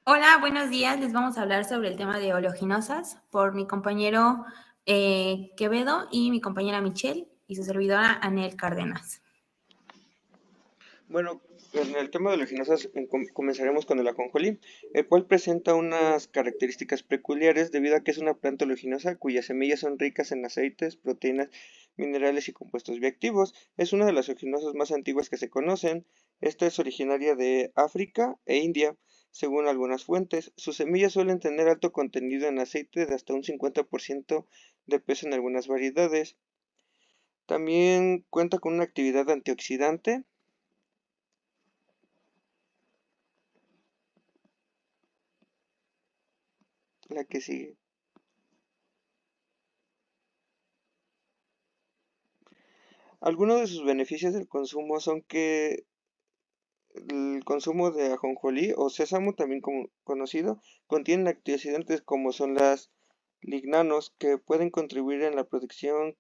Hola, buenos días. Les vamos a hablar sobre el tema de oleaginosas por mi compañero Quevedo y mi compañera Michelle y su servidora Anel Cárdenas. Bueno, en el tema de oleaginosas comenzaremos con el ajonjolí, el cual presenta unas características peculiares debido a que es una planta oleaginosa cuyas semillas son ricas en aceites, proteínas, minerales y compuestos bioactivos. Es una de las oleaginosas más antiguas que se conocen. Esta es originaria de África e India, según algunas fuentes. Sus semillas suelen tener alto contenido en aceite de hasta un 50% de peso en algunas variedades. También cuenta con una actividad antioxidante. La que sigue. Algunos de sus beneficios del consumo son que el consumo de ajonjolí o sésamo, también como conocido, contienen antioxidantes como son las lignanos, que pueden contribuir en la protección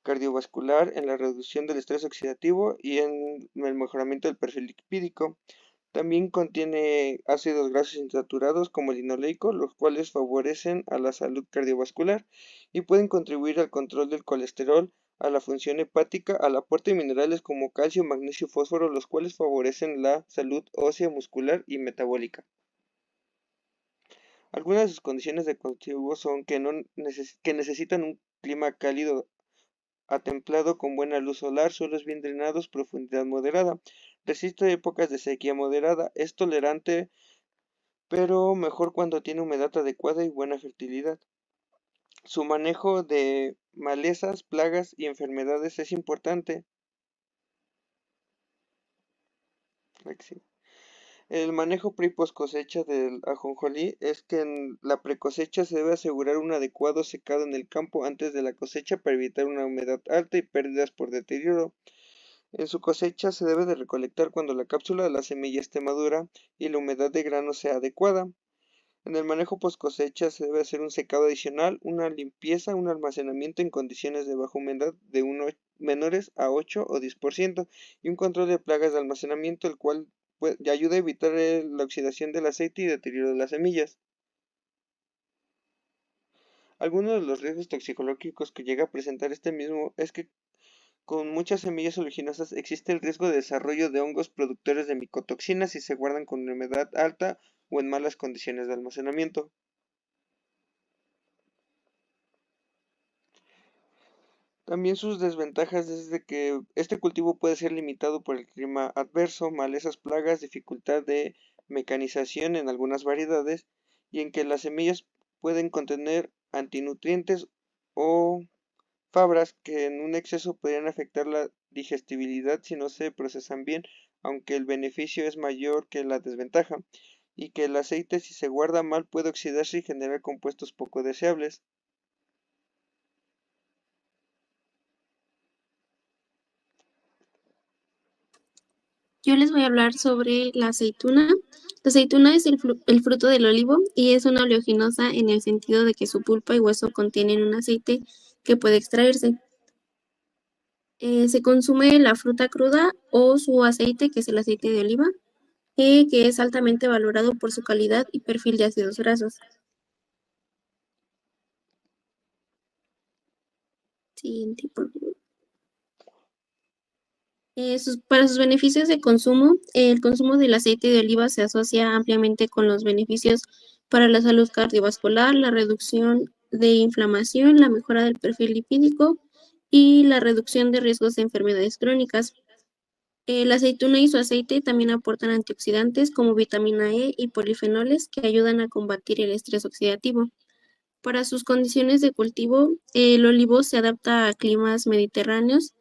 cardiovascular, en la reducción del estrés oxidativo y en el mejoramiento del perfil lipídico. También contiene ácidos grasos insaturados como el linoleico, los cuales favorecen a la salud cardiovascular y pueden contribuir al control del colesterol, a la función hepática, al aporte de minerales como calcio, magnesio y fósforo, los cuales favorecen la salud ósea, muscular y metabólica. Algunas de sus condiciones de cultivo son que necesitan un clima cálido a templado con buena luz solar, suelos bien drenados, profundidad moderada. Resiste épocas de sequía moderada, es tolerante pero mejor cuando tiene humedad adecuada y buena fertilidad. Su manejo de malezas, plagas y enfermedades es importante. El manejo pre y post cosecha del ajonjolí es que en la precosecha se debe asegurar un adecuado secado en el campo antes de la cosecha para evitar una humedad alta y pérdidas por deterioro. En su cosecha se debe de recolectar cuando la cápsula de la semilla esté madura y la humedad de grano sea adecuada. En el manejo post cosecha se debe hacer un secado adicional, una limpieza, un almacenamiento en condiciones de baja humedad de menores a 8 o 10% y un control de plagas de almacenamiento, el cual ayuda a evitar la oxidación del aceite y deterioro de las semillas. Algunos de los riesgos toxicológicos que llega a presentar este mismo es que con muchas semillas oleaginosas existe el riesgo de desarrollo de hongos productores de micotoxinas si se guardan con humedad alta o en malas condiciones de almacenamiento. También sus desventajas es de que este cultivo puede ser limitado por el clima adverso, malezas, plagas, dificultad de mecanización en algunas variedades y en que las semillas pueden contener antinutrientes o fabras que en un exceso podrían afectar la digestibilidad si no se procesan bien, aunque el beneficio es mayor que la desventaja, y que el aceite si se guarda mal puede oxidarse y generar compuestos poco deseables. Yo les voy a hablar sobre la aceituna. La aceituna es el fruto del olivo y es una oleaginosa en el sentido de que su pulpa y hueso contienen un aceite que puede extraerse. Se consume la fruta cruda o su aceite, que es el aceite de oliva, que es altamente valorado por su calidad y perfil de ácidos grasos. Siguiente, por favor. Para sus beneficios de consumo, el consumo del aceite de oliva se asocia ampliamente con los beneficios para la salud cardiovascular, la reducción de inflamación, la mejora del perfil lipídico y la reducción de riesgos de enfermedades crónicas. La aceituna y su aceite también aportan antioxidantes como vitamina E y polifenoles que ayudan a combatir el estrés oxidativo. Para sus condiciones de cultivo, el olivo se adapta a climas mediterráneos,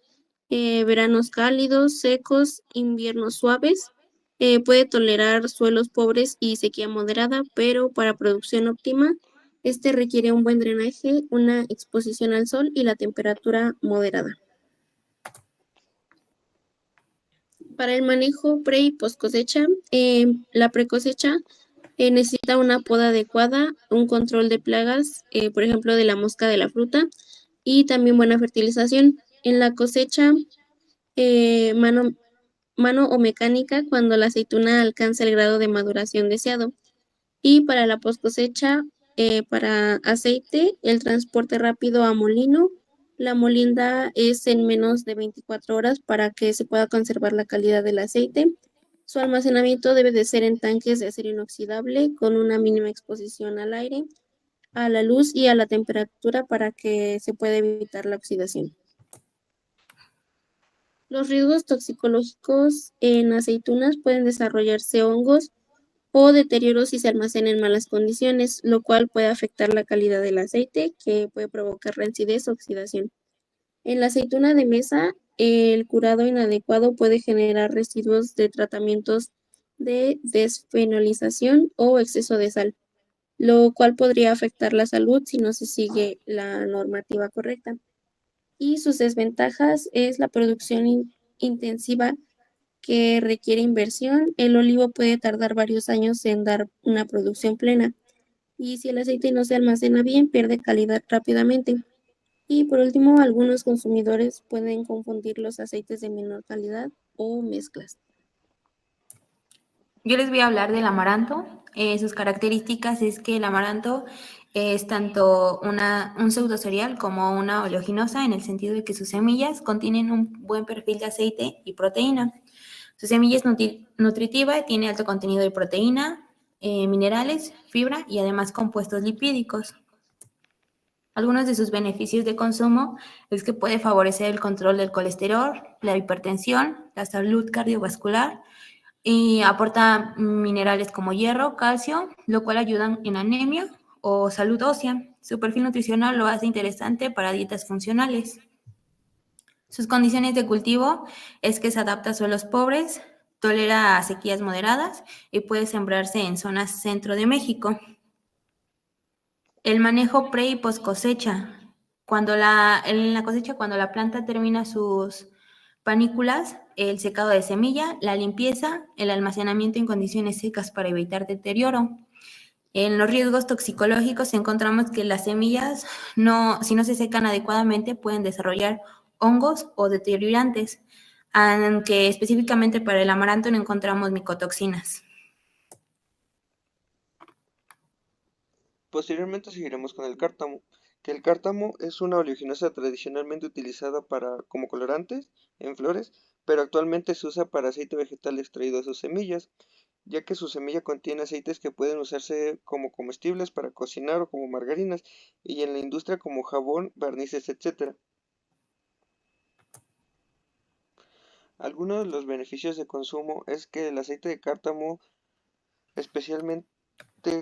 veranos cálidos, secos, inviernos suaves. Puede tolerar suelos pobres y sequía moderada, pero para producción óptima, este requiere un buen drenaje, una exposición al sol y la temperatura moderada. Para el manejo pre y post cosecha, la pre cosecha necesita una poda adecuada, un control de plagas, por ejemplo, de la mosca de la fruta, y también buena fertilización. En la cosecha, mano o mecánica cuando la aceituna alcanza el grado de maduración deseado. Y para la post cosecha, para aceite, el transporte rápido a molino, la molienda es en menos de 24 horas para que se pueda conservar la calidad del aceite. Su almacenamiento debe de ser en tanques de acero inoxidable con una mínima exposición al aire, a la luz y a la temperatura para que se pueda evitar la oxidación. Los riesgos toxicológicos en aceitunas pueden desarrollarse hongos o deterioro si se almacena en malas condiciones, lo cual puede afectar la calidad del aceite, que puede provocar rancidez o oxidación. En la aceituna de mesa, el curado inadecuado puede generar residuos de tratamientos de desfenolización o exceso de sal, lo cual podría afectar la salud si no se sigue la normativa correcta. Y sus desventajas es la producción intensiva que requiere inversión. El olivo puede tardar varios años en dar una producción plena. Y si el aceite no se almacena bien, pierde calidad rápidamente. Y por último, algunos consumidores pueden confundir los aceites de menor calidad o mezclas. Yo les voy a hablar del amaranto. Sus características es que el amaranto es tanto un pseudocereal como una oleaginosa, en el sentido de que sus semillas contienen un buen perfil de aceite y proteína. Su semilla es nutritiva y tiene alto contenido de proteína, minerales, fibra y además compuestos lipídicos. Algunos de sus beneficios de consumo es que puede favorecer el control del colesterol, la hipertensión, la salud cardiovascular, y aporta minerales como hierro, calcio, lo cual ayudan en anemia o salud ósea. Su perfil nutricional lo hace interesante para dietas funcionales. Sus condiciones de cultivo es que se adapta a suelos pobres, tolera sequías moderadas y puede sembrarse en zonas centro de México. El manejo pre y post cosecha. En la cosecha, cuando la planta termina sus panículas, el secado de semilla, la limpieza, el almacenamiento en condiciones secas para evitar deterioro. En los riesgos toxicológicos encontramos que las semillas, si no se secan adecuadamente, pueden desarrollar hongos o deteriorantes, aunque específicamente para el amaranto no encontramos micotoxinas. Posteriormente seguiremos con el cártamo, que el cártamo es una oleaginosa tradicionalmente utilizada como colorantes en flores, pero actualmente se usa para aceite vegetal extraído de sus semillas, ya que su semilla contiene aceites que pueden usarse como comestibles para cocinar o como margarinas, y en la industria como jabón, barnices, etc. Algunos de los beneficios de consumo es que el aceite de cártamo especialmente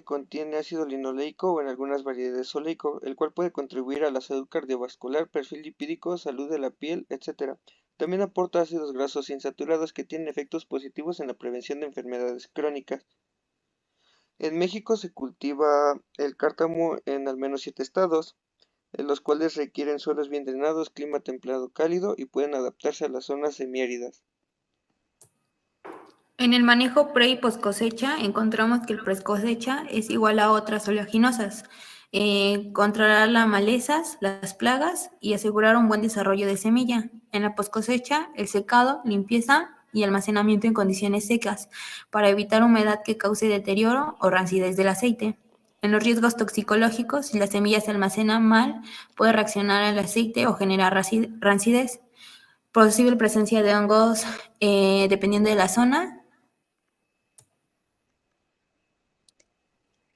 contiene ácido linoleico o en algunas variedades oleico, el cual puede contribuir a la salud cardiovascular, perfil lipídico, salud de la piel, etc. También aporta ácidos grasos insaturados que tienen efectos positivos en la prevención de enfermedades crónicas. En México se cultiva el cártamo en al menos 7 estados, en los cuales requieren suelos bien drenados, clima templado cálido y pueden adaptarse a las zonas semiáridas. En el manejo pre y post cosecha encontramos que el pre cosecha es igual a otras oleaginosas. Controlar las malezas, las plagas y asegurar un buen desarrollo de semilla. En la post cosecha, el secado, limpieza y almacenamiento en condiciones secas para evitar humedad que cause deterioro o rancidez del aceite. En los riesgos toxicológicos, si la semilla se almacena mal, puede reaccionar al aceite o generar rancidez. Posible presencia de hongos dependiendo de la zona.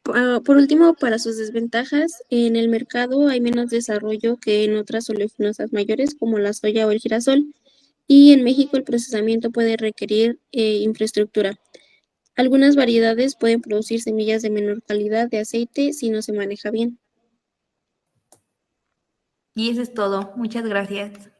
Por último, para sus desventajas, en el mercado hay menos desarrollo que en otras oleaginosas mayores como la soya o el girasol, y en México el procesamiento puede requerir infraestructura. Algunas variedades pueden producir semillas de menor calidad de aceite si no se maneja bien. Y eso es todo. Muchas gracias.